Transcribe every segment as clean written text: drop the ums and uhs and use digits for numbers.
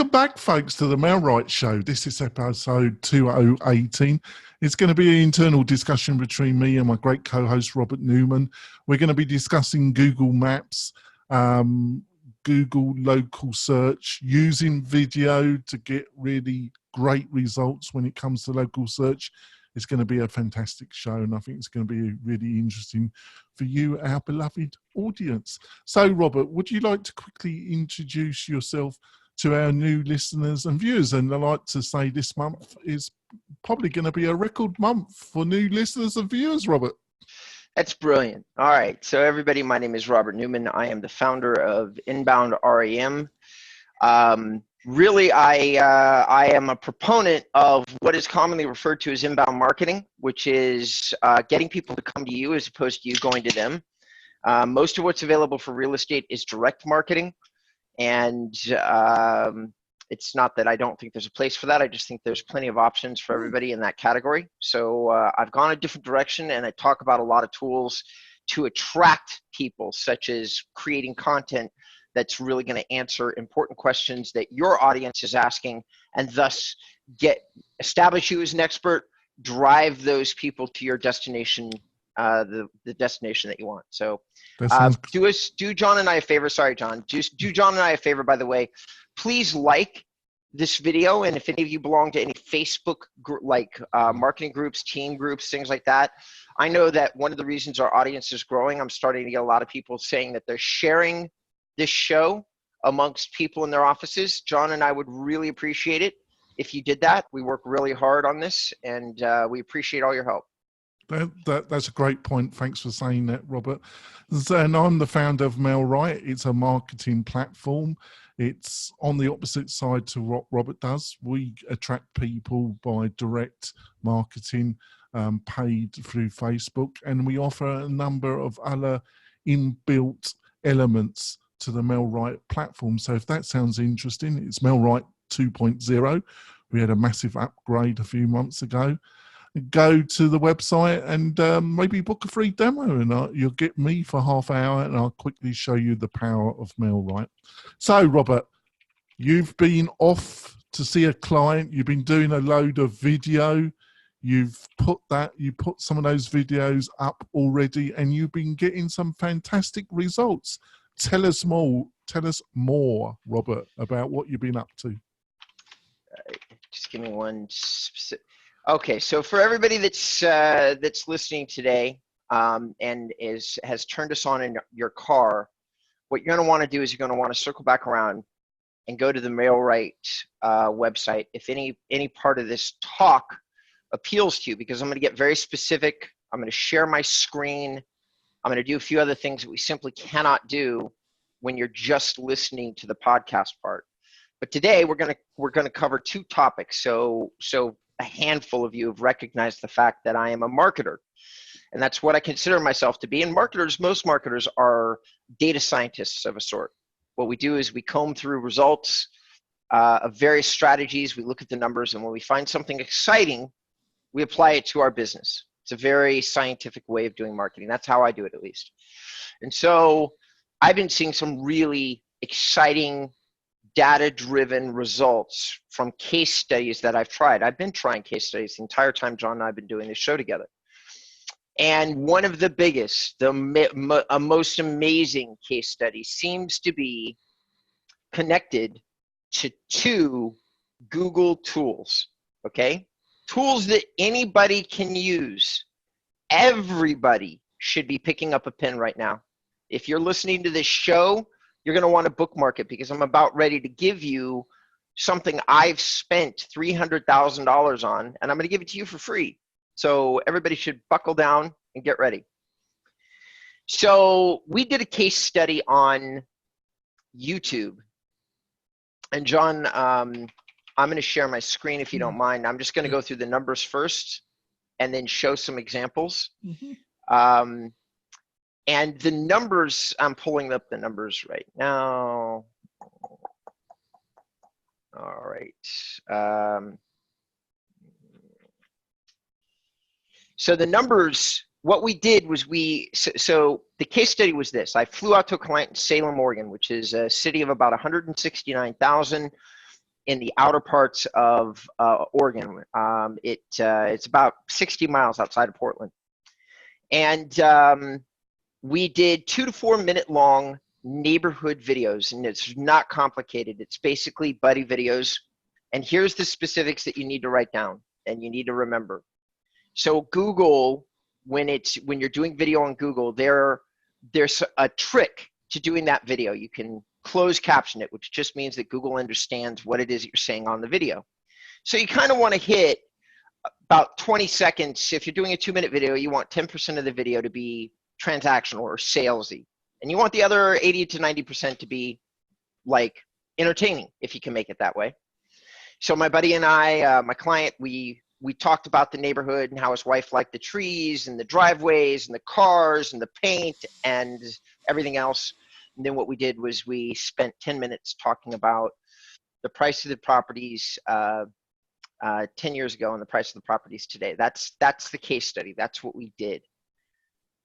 Welcome back, folks, to the Mailwright Show. This is episode 2018. It's going to be an internal discussion between me and my great co-host, Robert Newman. We're going to be discussing Google Maps, Google local search, using video to get really great results when it comes to local search. It's going to be a fantastic show, and I think it's going to be really interesting for you, our beloved audience. So, Robert, would you like to quickly introduce yourself to our new listeners and viewers? And I'd like to say this month is probably going to be a record month for new listeners and viewers, Robert. That's brilliant. All right. So everybody, my name is Robert Newman. I am the founder of Inbound REM. Really, I am a proponent of what is commonly referred to as inbound marketing, which is getting people to come to you as opposed to you going to them. Most of what's available for real estate is direct marketing. And it's not that I don't think there's a place for that. I just think there's plenty of options for everybody in that category. So I've gone a different direction, and I talk about a lot of tools to attract people, such as creating content that's really going to answer important questions that your audience is asking, and thus establish you as an expert, drive those people to your destination, the destination that you want. So do John and I a favor. Sorry, John. Do John and I a favor, by the way. Please like this video, and if any of you belong to any Facebook marketing groups, team groups, things like that, I know that one of the reasons our audience is growing, I'm starting to get a lot of people saying that they're sharing this show amongst people in their offices. John and I would really appreciate it if you did that. We work really hard on this, and we appreciate all your help. That's a great point. Thanks for saying that, Robert. And I'm the founder of Mailwright. It's a marketing platform. It's on the opposite side to what Robert does. We attract people by direct marketing, paid through Facebook, and we offer a number of other inbuilt elements to the Mailwright platform. So if that sounds interesting, it's Mailwright 2.0. We had a massive upgrade a few months ago. Go to the website and maybe book a free demo, and you'll get me for half an hour, and I'll quickly show you the power of Mailwright. So, Robert, you've been off to see a client. You've been doing a load of video. You put some of those videos up already, and you've been getting some fantastic results. Tell us more, Robert, about what you've been up to. Just give me one specific. Okay, so for everybody that's listening today and has turned us on in your car, what you're going to want to do is you're going to want to circle back around and go to the Mailwright website if any part of this talk appeals to you, because I'm going to get very specific. I'm going to share my screen. I'm going to do a few other things that we simply cannot do when you're just listening to the podcast part. But today we're going to cover two topics. So a handful of you have recognized the fact that I am a marketer, and that's what I consider myself to be. And most marketers are data scientists of a sort. What we do is we comb through results of various strategies. We look at the numbers, and when we find something exciting, we apply it to our business. It's a very scientific way of doing marketing. That's how I do it, at least. And so I've been seeing some really exciting data-driven results from case studies that I've tried. I've been trying case studies the entire time John and I have been doing this show together. And one of the biggest, a most amazing case study seems to be connected to two Google tools, okay? Tools that anybody can use. Everybody should be picking up a pen right now. If you're listening to this show, you're going to want to bookmark it, because I'm about ready to give you something I've spent $300,000 on, and I'm going to give it to you for free. So everybody should buckle down and get ready. So we did a case study on YouTube. And John, I'm going to share my screen if you don't mind. I'm just going to go through the numbers first and then show some examples. Mm-hmm. And the numbers, I'm pulling up the numbers right now. All right. So the numbers, what we did was so the case study was this. I flew out to a client in Salem, Oregon, which is a city of about 169,000. in the outer parts of Oregon. It's about 60 miles outside of Portland. And we did 2 to 4 minute long neighborhood videos, and it's not complicated. It's basically buddy videos. And here's the specifics that you need to write down and you need to remember. So Google, when you're doing video on Google, there's a trick to doing that video. You can close caption it, which just means that Google understands what it is that you're saying on the video. So you kind of want to hit about 20 seconds. If you're doing a 2-minute video, you want 10% of the video to be transactional or salesy. And you want the other 80 to 90% to be like entertaining, if you can make it that way. So my buddy and I, my client, we talked about the neighborhood and how his wife liked the trees and the driveways and the cars and the paint and everything else. And then what we did was we spent 10 minutes talking about the price of the properties 10 years ago and the price of the properties today. That's the case study. That's what we did.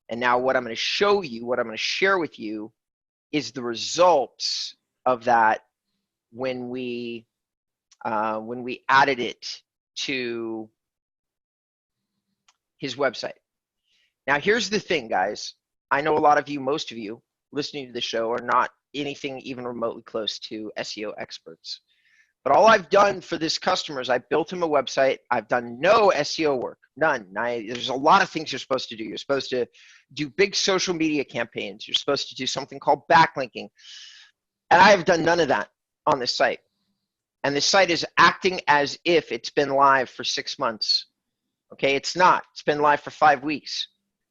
And now what I'm going to show you, what I'm going to share with you is the results of that when we added it to his website. Now, here's the thing, guys. I know a lot of you, most of you listening to the show are not anything even remotely close to SEO experts. But all I've done for this customer is I built him a website. I've done no SEO work, none. There's a lot of things you're supposed to do. You're supposed to do big social media campaigns. You're supposed to do something called backlinking. And I have done none of that on this site. And the site is acting as if it's been live for 6 months. Okay, it's not. It's been live for 5 weeks.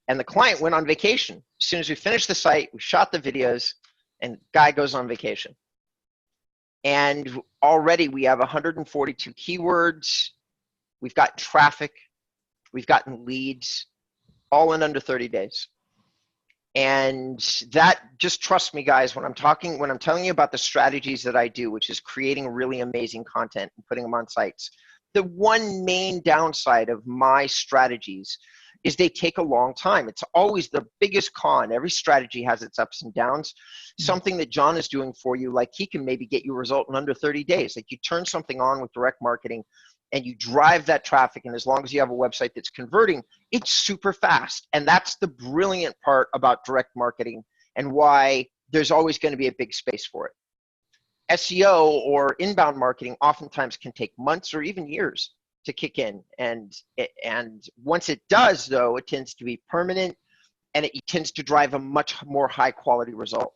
And the client went on vacation. As soon as we finished the site, we shot the videos, and guy goes on vacation. And already we have 142 keywords. We've got traffic. We've gotten leads, all in under 30 days. And that, just trust me, guys, when I'm telling you about the strategies that I do, which is creating really amazing content and putting them on sites, the one main downside of my strategies is they take a long time. It's always the biggest con. Every strategy has its ups and downs. Something that John is doing for you, like he can maybe get you a result in under 30 days. Like you turn something on with direct marketing and you drive that traffic, and as long as you have a website that's converting, it's super fast. And that's the brilliant part about direct marketing and why there's always going to be a big space for it. SEO or inbound marketing oftentimes can take months or even years to kick in. And once it does, though, it tends to be permanent and it tends to drive a much more high quality result.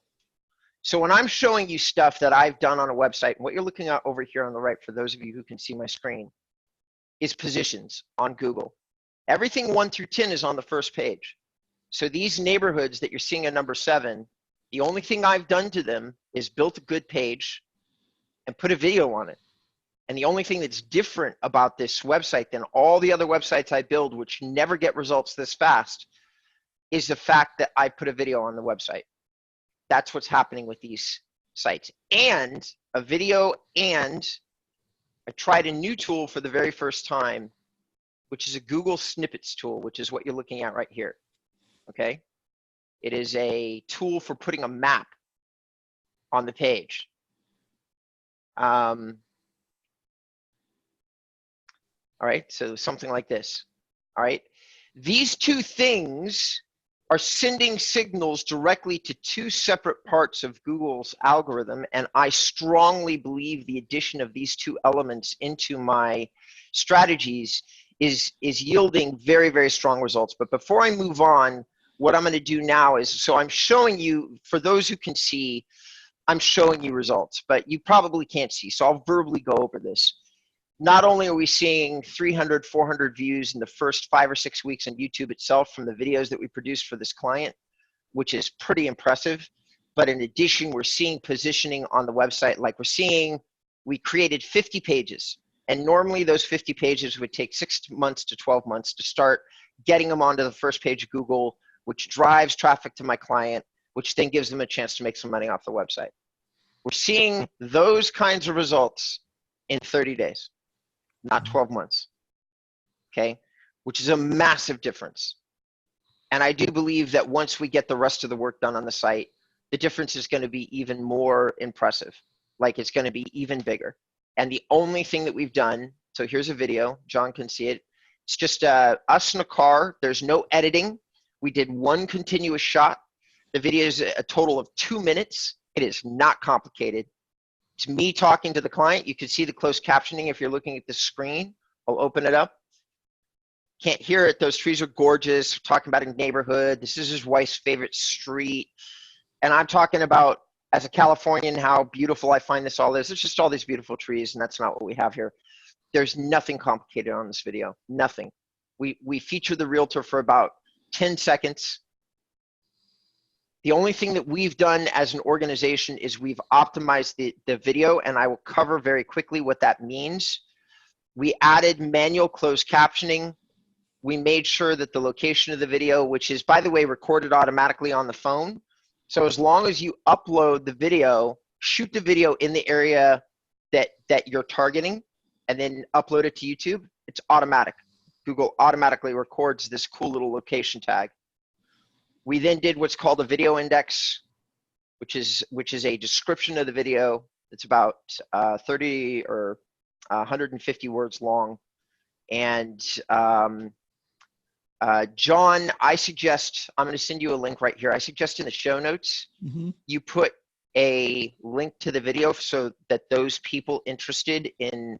So when I'm showing you stuff that I've done on a website, what you're looking at over here on the right, for those of you who can see my screen, is positions on Google. Everything 1 through 10 is on the first page. So these neighborhoods that you're seeing at number 7, the only thing I've done to them is built a good page and put a video on it. And the only thing that's different about this website than all the other websites I build, which never get results this fast, is the fact that I put a video on the website. That's what's happening with these sites. And a video, and I tried a new tool for the very first time, which is a Google Snippets tool, which is what you're looking at right here, okay? It is a tool for putting a map on the page. All right, so something like this, all right? These two things are sending signals directly to 2 separate parts of Google's algorithm, and I strongly believe the addition of these 2 elements into my strategies is yielding very, very strong results. But before I move on, what I'm going to do now is, so I'm showing you, for those who can see, I'm showing you results, but you probably can't see, so I'll verbally go over this. Not only are we seeing 300, 400 views in the first 5 or 6 weeks on YouTube itself from the videos that we produced for this client, which is pretty impressive, but in addition, we're seeing positioning on the website. Like we created 50 pages, and normally those 50 pages would take 6 months to 12 months to start getting them onto the first page of Google, which drives traffic to my client, which then gives them a chance to make some money off the website. We're seeing those kinds of results in 30 days. Not 12 months, okay? Which is a massive difference. And I do believe that once we get the rest of the work done on the site, the difference is going to be even more impressive. Like it's going to be even bigger. And the only thing that we've done, so here's a video, John can see it. It's just us in a car. There's no editing. We did one continuous shot. The video is a total of 2 minutes. It is not complicated. It's me talking to the client. You can see the closed captioning if you're looking at the screen. I'll open it up. Can't hear it. Those trees are gorgeous. We're talking about a neighborhood. This is his wife's favorite street. And I'm talking about, as a Californian, how beautiful I find this all is. It's just all these beautiful trees, and that's not what we have here. There's nothing complicated on this video. Nothing. We feature the realtor for about 10 seconds. The only thing that we've done as an organization is we've optimized the video, and I will cover very quickly what that means. We added manual closed captioning. We made sure that the location of the video, which is, by the way, recorded automatically on the phone. So as long as you upload the video, shoot the video in the area that you're targeting, and then upload it to YouTube, it's automatic. Google automatically records this cool little location tag. We then did what's called a video index, which is a description of the video. It's about 30 or 150 words long. And John, I suggest, I'm going to send you a link right here. I suggest in the show notes, you put a link to the video so that those people interested in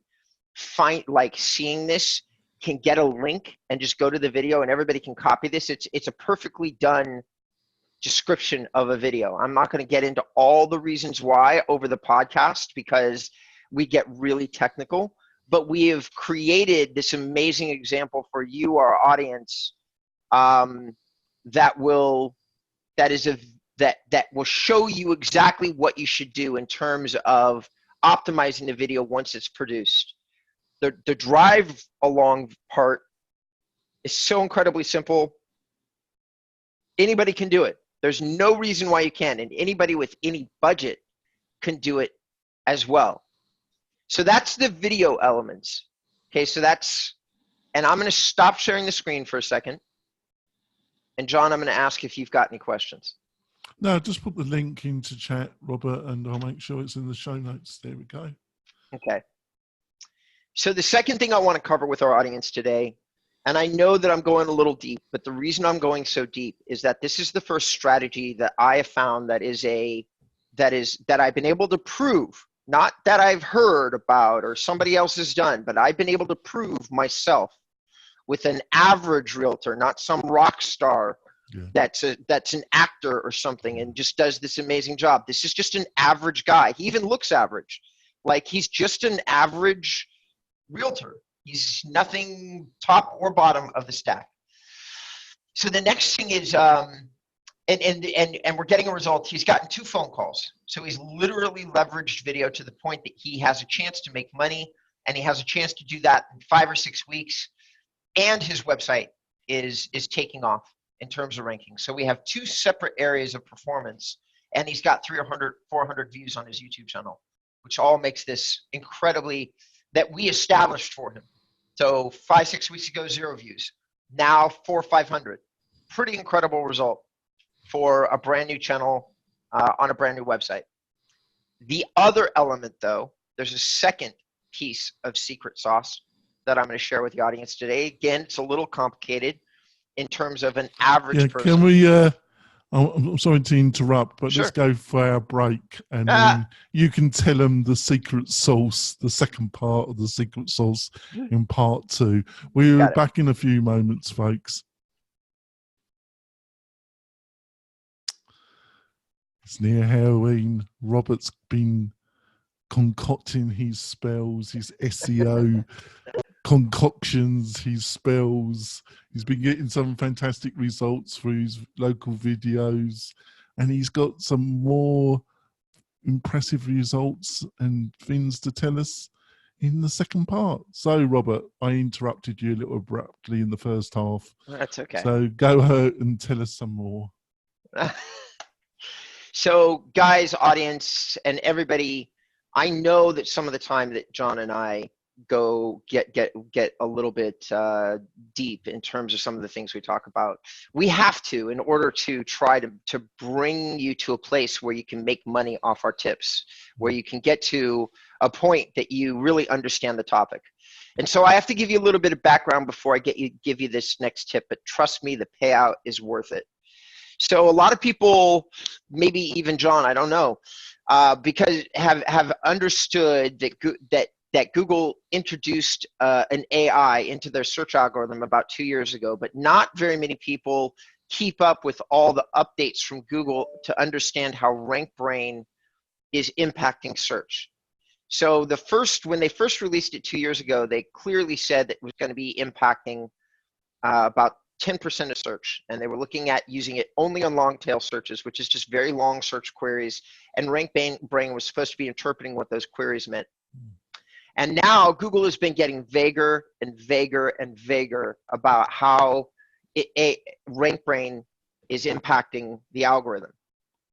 seeing this can get a link and just go to the video, and everybody can copy this. It's a perfectly done description of a video. I'm not going to get into all the reasons why over the podcast because we get really technical, but we have created this amazing example for you, our audience, that will show you exactly what you should do in terms of optimizing the video once it's produced. The drive along part is so incredibly simple. Anybody can do it. There's no reason why you can't, and anybody with any budget can do it as well. So that's the video elements. Okay, so and I'm going to stop sharing the screen for a second. And John, I'm going to ask if you've got any questions. No, just put the link into chat, Robert, and I'll make sure it's in the show notes. There we go. Okay. So the second thing I want to cover with our audience today, and I know that I'm going a little deep, but the reason I'm going so deep is that this is the first strategy that I have found that I've been able to prove, not that I've heard about or somebody else has done, but I've been able to prove myself with an average realtor, not some rock star that's an actor or something and just does this amazing job. This is just an average guy. He even looks average. Like, he's just an average realtor. He's nothing top or bottom of the stack. So the next thing is, and we're getting a result. He's gotten 2 phone calls. So he's literally leveraged video to the point that he has a chance to make money, and he has a chance to do that in 5 or 6 weeks. And his website is taking off in terms of ranking. So we have 2 separate areas of performance, and he's got 300, 400 views on his YouTube channel, which all makes this incredibly, that we established for him. So 5, 6 weeks ago, 0 views. Now 400, 500. Pretty incredible result for a brand new channel on a brand new website. The other element, though, there's a second piece of secret sauce that I'm going to share with the audience today. Again, it's a little complicated in terms of an average person. Can we, I'm sorry to interrupt, but Sure. Let's go for our break, and then you can tell them the secret sauce, the second part of the secret sauce in part 2. We're back in a few moments, folks. It's near Halloween. Robert's been concocting his spells, his SEO concoctions, his spells. He's been getting some fantastic results through his local videos, and he's got some more impressive results and things to tell us in the second part. So, Robert, I interrupted you a little abruptly in the first half. That's okay. So go ahead and tell us some more. So, guys, audience, and everybody, I know that some of the time that John and I go get a little bit deep in terms of some of the things we talk about. We have to, in order to try to bring you to a place where you can make money off our tips, where you can get to a point that you really understand the topic. And so I have to give you a little bit of background before I give you this next tip, but trust me, the payout is worth it. So a lot of people, maybe even John, I don't know, because have understood that Google introduced an AI into their search algorithm about 2 years ago, but not very many people keep up with all the updates from Google to understand how RankBrain is impacting search. So when they first released it 2 years ago, they clearly said that it was going to be impacting about 10% of search, and they were looking at using it only on long tail searches, which is just very long search queries, and RankBrain was supposed to be interpreting what those queries meant. And now Google has been getting vaguer and vaguer and vaguer about how RankBrain is impacting the algorithm.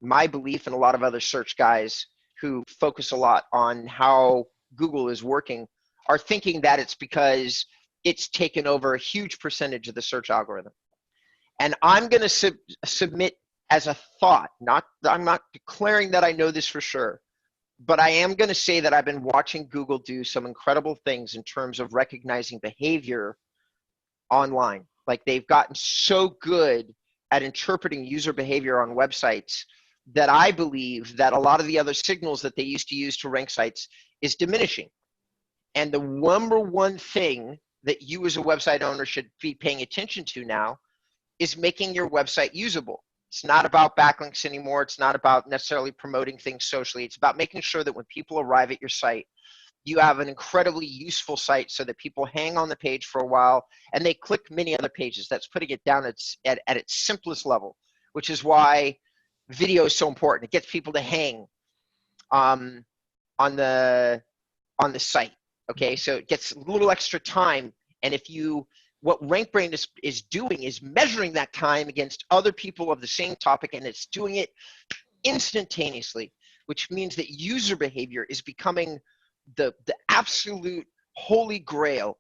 My belief, and a lot of other search guys who focus a lot on how Google is working, are thinking that it's because it's taken over a huge percentage of the search algorithm. And I'm going to submit as a thought, I'm not declaring that I know this for sure, but I am going to say that I've been watching Google do some incredible things in terms of recognizing behavior online. Like, they've gotten so good at interpreting user behavior on websites that I believe that a lot of the other signals that they used to use to rank sites is diminishing. And the number one thing that you as a website owner should be paying attention to now is making your website usable. It's not about backlinks anymore. It's not about necessarily promoting things socially. It's about making sure that when people arrive at your site, you have an incredibly useful site so that people hang on the page for a while and they click many other pages. That's putting it down at its simplest level, which is why video is so important. It gets people to hang on the site. Okay, so it gets a little extra time, and what RankBrain is doing is measuring that time against other people of the same topic, and it's doing it instantaneously, which means that user behavior is becoming the absolute holy grail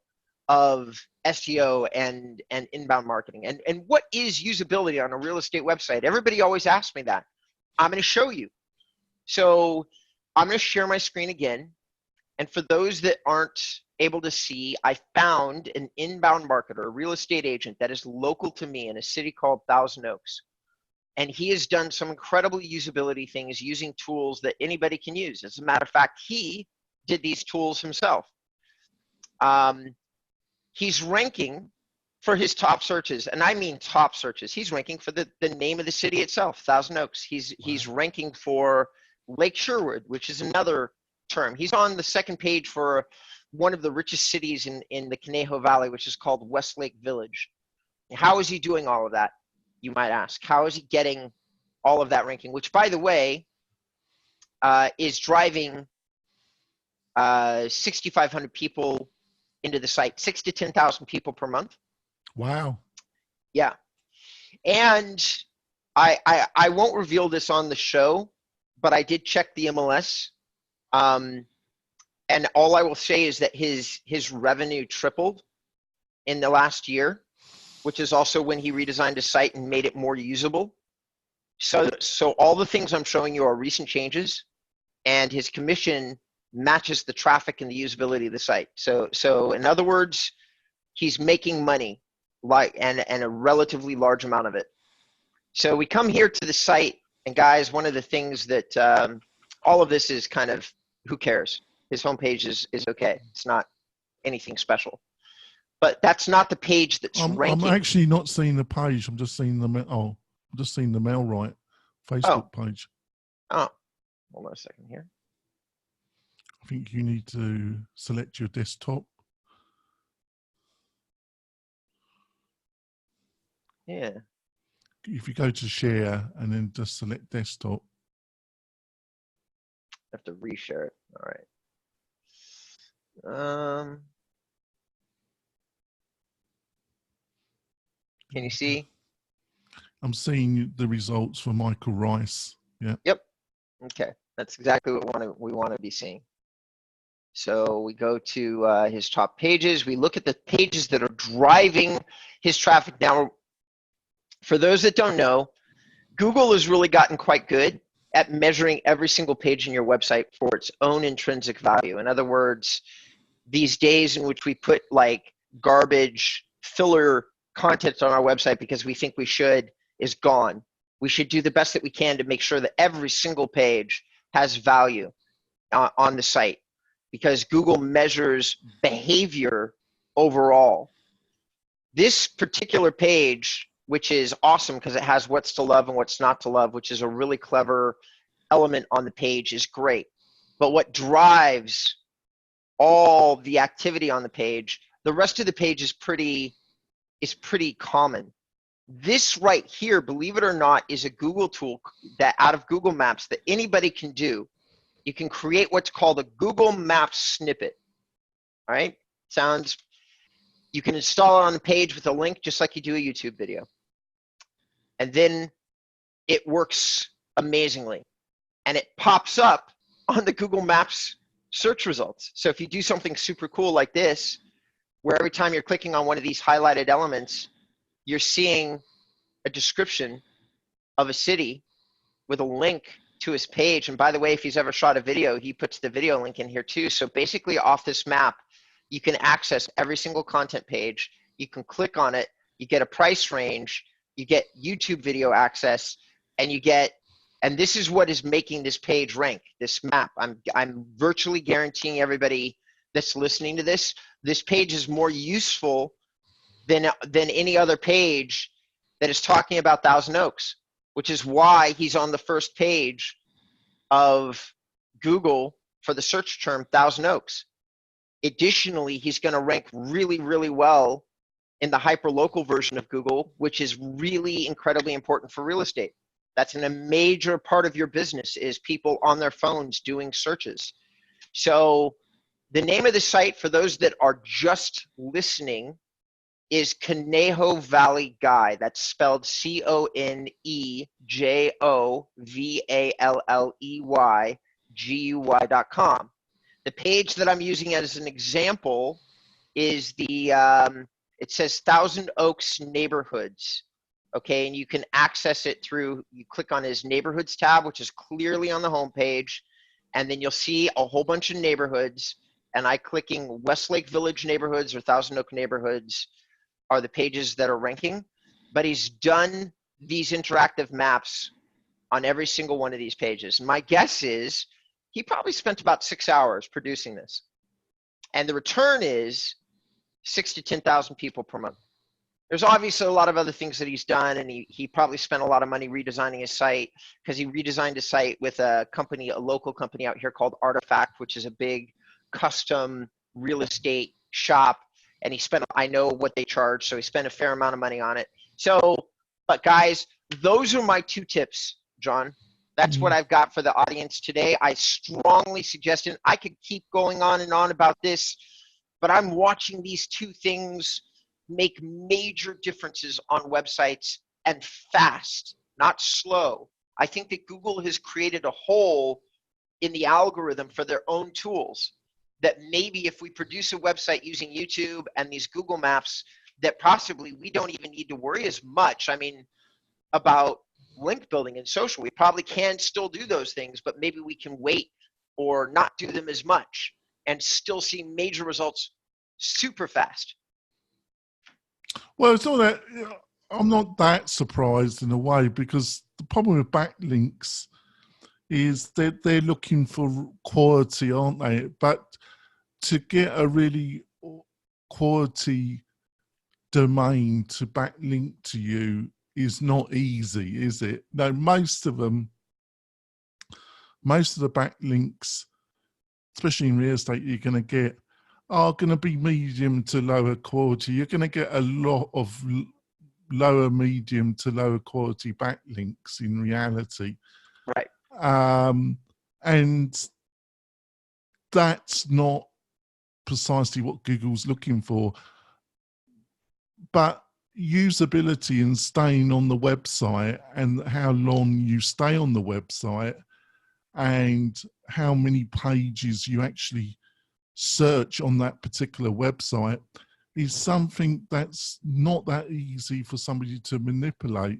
of SEO and inbound marketing. And what is usability on a real estate website? Everybody always asks me that. I'm going to show you. So I'm going to share my screen again. And for those that aren't able to see, I found an inbound marketer, a real estate agent that is local to me in a city called Thousand Oaks. And he has done some incredible usability things using tools that anybody can use. As a matter of fact, he did these tools himself. He's ranking for his top searches, and I mean top searches. He's ranking for the name of the city itself, Thousand Oaks. He's ranking for Lake Sherwood, which is another term. He's on the second page for one of the richest cities in the Conejo Valley, which is called Westlake Village. How is he doing all of that, you might ask? How is he getting all of that ranking, which, by the way, is driving 6,500 people into the site, 6,000 to 10,000 people per month. Wow. Yeah. And I won't reveal this on the show, but I did check the MLS. And all I will say is that his revenue tripled in the last year, which is also when he redesigned his site and made it more usable. So all the things I'm showing you are recent changes, and his commission matches the traffic and the usability of the site. So in other words, he's making money, and a relatively large amount of it. So we come here to the site, and guys, one of the things that all of this is kind of, who cares? His homepage is okay. It's not anything special. But that's not the page that's ranking. I'm actually not seeing the page. I'm just seeing the MailRite Facebook page. Oh, hold on a second here. I think you need to select your desktop. Yeah. If you go to share and then just select desktop. I have to reshare it. All right. Can you see? I'm seeing the results for Michael Rice. Yeah. Yep. Okay. That's exactly what we want to be seeing. So we go to his top pages. We look at the pages that are driving his traffic. Now, for those that don't know, Google has really gotten quite good at measuring every single page in your website for its own intrinsic value. In other words, these days in which we put like garbage filler content on our website because we think we should is gone. We should do the best that we can to make sure that every single page has value on the site, because Google measures behavior overall. This particular page, which is awesome because it has what's to love and what's not to love, which is a really clever element on the page, is great. But what drives all the activity on the page, the rest of the page is pretty common. This right here, believe it or not, is a Google tool that out of Google Maps that anybody can do. You can create what's called a Google Maps snippet. All right, you can install it on the page with a link just like you do a YouTube video. And then it works amazingly. And it pops up on the Google Maps search results. So if you do something super cool like this, where every time you're clicking on one of these highlighted elements, you're seeing a description of a city with a link to his page. And by the way, if he's ever shot a video, he puts the video link in here too. So basically off this map, you can access every single content page. You can click on it. You get a price range. You get YouTube video access, and and this is what is making this page rank, this map. I'm virtually guaranteeing everybody that's listening to this page is more useful than any other page that is talking about Thousand Oaks, which is why he's on the first page of Google for the search term Thousand Oaks. Additionally, he's going to rank really, really well in the hyperlocal version of Google, which is really incredibly important for real estate. That's a major part of your business, is people on their phones doing searches. So the name of the site, for those that are just listening, is Conejo Valley Guy. That's spelled ConejoValleyGuy.com. The page that I'm using as an example is it says Thousand Oaks Neighborhoods. Okay, and you can access it through, you click on his neighborhoods tab, which is clearly on the homepage, and then you'll see a whole bunch of neighborhoods, and clicking Westlake Village neighborhoods or Thousand Oak neighborhoods are the pages that are ranking. But he's done these interactive maps on every single one of these pages. My guess is he probably spent about 6 hours producing this. And the return is 6,000 to 10,000 people per month. There's obviously a lot of other things that he's done, and he probably spent a lot of money redesigning his site, because he redesigned his site with a local company out here called Artifact, which is a big custom real estate shop. And I know what they charge, so he spent a fair amount of money on it. So, but guys, those are my 2 tips, John. That's what I've got for the audience today. I strongly suggest it. I could keep going on and on about this, but I'm watching these 2 things make major differences on websites, and fast, not slow. I think that Google has created a hole in the algorithm for their own tools, that maybe if we produce a website using YouTube and these Google Maps, that possibly we don't even need to worry as much. I mean, about link building and social. We probably can still do those things, but maybe we can wait or not do them as much and still see major results super fast. Well, it's not that, I'm not that surprised in a way, because the problem with backlinks is that they're looking for quality, aren't they? But to get a really quality domain to backlink to you is not easy, is it? No, most of the backlinks, especially in real estate, you're going to get are going to be medium to lower quality. You're going to get a lot of lower, medium to lower quality backlinks in reality. Right. And that's not precisely what Google's looking for. But usability and staying on the website, and how long you stay on the website, and how many pages you actually search on that particular website is something that's not that easy for somebody to manipulate.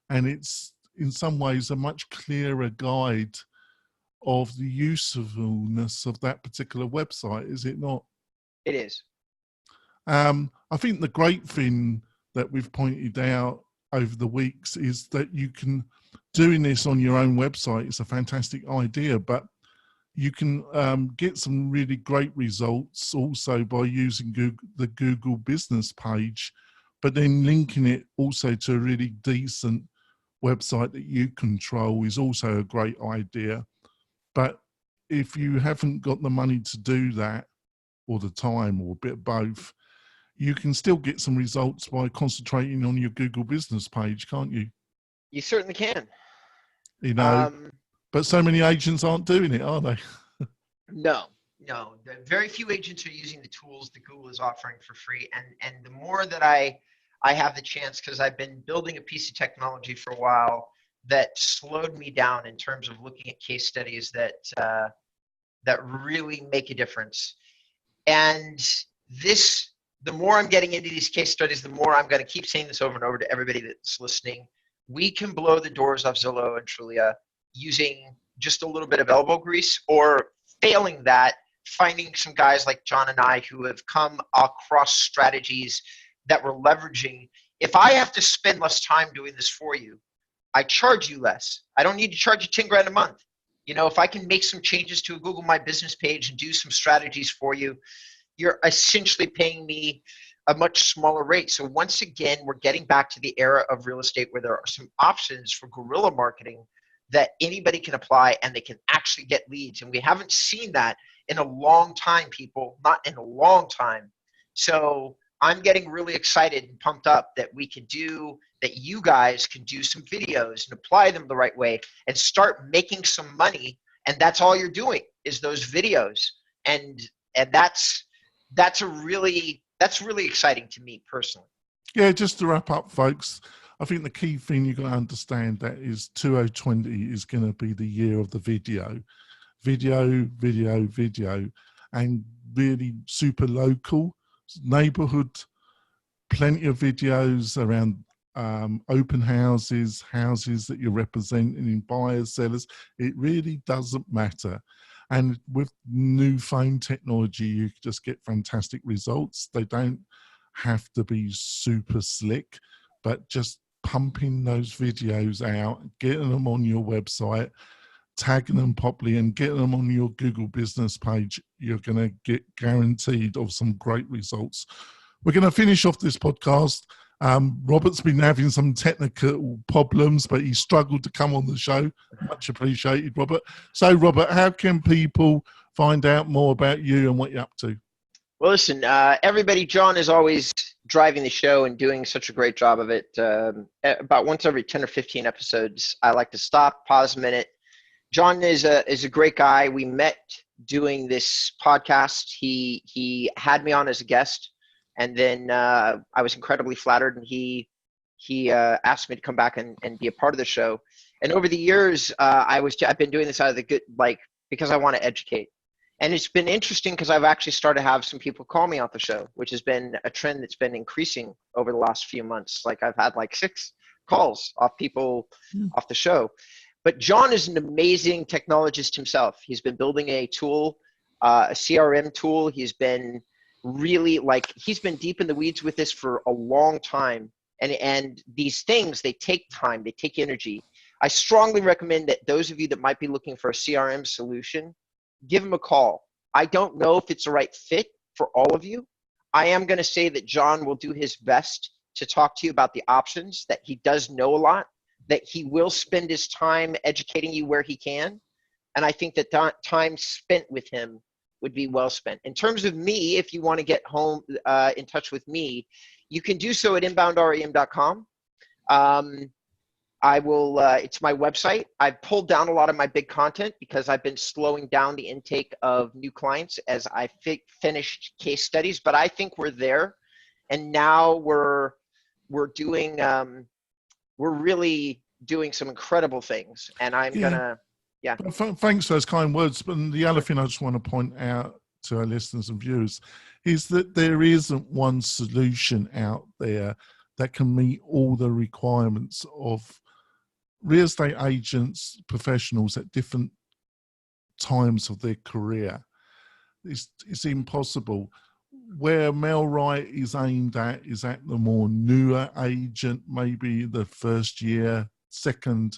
And it's in some ways a much clearer guide of the usefulness of that particular website, is it not? It is. I think the great thing that we've pointed out over the weeks is that you can, doing this on your own website is a fantastic idea, but you can get some really great results also by using the Google business page, but then linking it also to a really decent website that you control is also a great idea. But if you haven't got the money to do that, or the time, or a bit of both, you can still get some results by concentrating on your Google business page, can't you? You certainly can. You know, but so many agents aren't doing it, are they? No. Very few agents are using the tools that Google is offering for free. And the more that I have the chance, because I've been building a piece of technology for a while that slowed me down in terms of looking at case studies that really make a difference. And the more I'm getting into these case studies, the more I'm going to keep saying this over and over to everybody that's listening. We can blow the doors off Zillow and Trulia using just a little bit of elbow grease, or failing that, finding some guys like John and I who have come across strategies that we're leveraging. If I have to spend less time doing this for you, I charge you less. I don't need to charge you 10 grand a month. You know, if I can make some changes to a Google My Business page and do some strategies for you, you're essentially paying me a much smaller rate. So once again, we're getting back to the era of real estate where there are some options for guerrilla marketing that anybody can apply and they can actually get leads. And we haven't seen that in a long time, people, not in a long time. So I'm getting really excited and pumped up that we can do, that you guys can do some videos and apply them the right way and start making some money. And that's all you're doing is those videos. And that's really exciting to me personally. Yeah, just to wrap up, folks, I think the key thing you've got to understand that is 2020 is going to be the year of the video, and really super local, neighborhood, plenty of videos around open houses that you're representing, buyers, sellers. It really doesn't matter. And with new phone technology, you just get fantastic results. They don't have to be super slick, but just pumping those videos out, getting them on your website, tagging them properly and getting them on your Google business page, you're going to get guaranteed of some great results. We're going to finish off this podcast. Robert's been having some technical problems, but he struggled to come on the show. Much appreciated, Robert. So, Robert, how can people find out more about you and what you're up to? Well, listen, everybody, John is always driving the show and doing such a great job of it. About once every 10 or 15 episodes, I like to stop, pause a minute. John is a great guy. We met doing this podcast. He had me on as a guest. And then I was incredibly flattered, and he asked me to come back and be a part of the show. And over the years, I've been doing this out of the good, because I want to educate. And it's been interesting because I've actually started to have some people call me off the show, which has been a trend that's been increasing over the last few months. Like I've had 6 calls off people off the show. But John is an amazing technologist himself. He's been building a tool, a CRM tool. He's been really he's been deep in the weeds with this for a long time. And these things, they take time, they take energy. I strongly recommend that those of you that might be looking for a CRM solution, give him a call. I don't know if it's the right fit for all of you. I am going to say that John will do his best to talk to you about the options, that he does know a lot, that he will spend his time educating you where he can. And I think that time spent with him would be well spent. In terms of me, if you want to get in touch with me, you can do so at inboundrem.com. It's my website. I've pulled down a lot of my big content because I've been slowing down the intake of new clients as I finished case studies, but I think we're there. And now we're really doing some incredible things. And I'm gonna, yeah. Thanks for those kind words. But the other thing I just want to point out to our listeners and viewers is that there isn't one solution out there that can meet all the requirements of real estate agents, professionals at different times of their career. It's impossible. Where Mel Wright is aimed at is at the more newer agent, maybe the first year, second,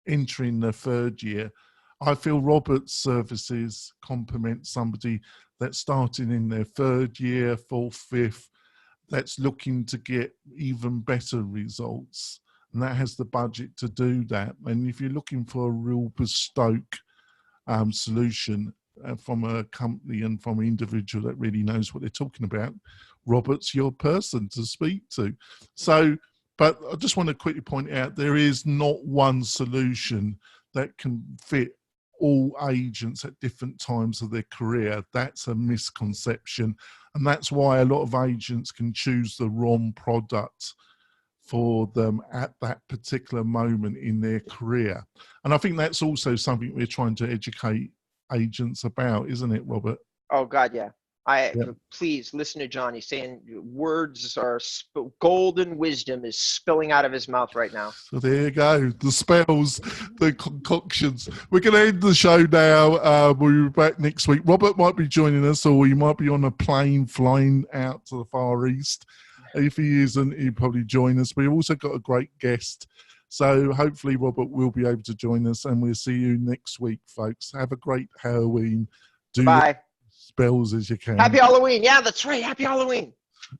entering the third year. I feel Robert's services complement somebody that's starting in their third year, fourth, fifth, that's looking to get even better results. And that has the budget to do that. And if you're looking for a real bespoke solution from a company and from an individual that really knows what they're talking about, Robert's your person to speak to. So, but I just want to quickly point out, there is not one solution that can fit all agents at different times of their career. That's a misconception. And that's why a lot of agents can choose the wrong product for them at that particular moment in their career. And I think that's also something we're trying to educate agents about, isn't it, Robert? Oh God, yeah. Please listen to John. He's saying words are golden wisdom is spilling out of his mouth right now. So there you go. The spells, the concoctions. We're going to end the show now. We'll be back next week. Robert might be joining us, or he might be on a plane flying out to the Far East. If he isn't, he'll probably join us. We've also got a great guest. So hopefully Robert will be able to join us, and we'll see you next week, folks. Have a great Halloween. Bye. Spells as you can. Happy Halloween. Yeah, that's right. Happy Halloween.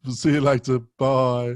We'll see you later. Bye.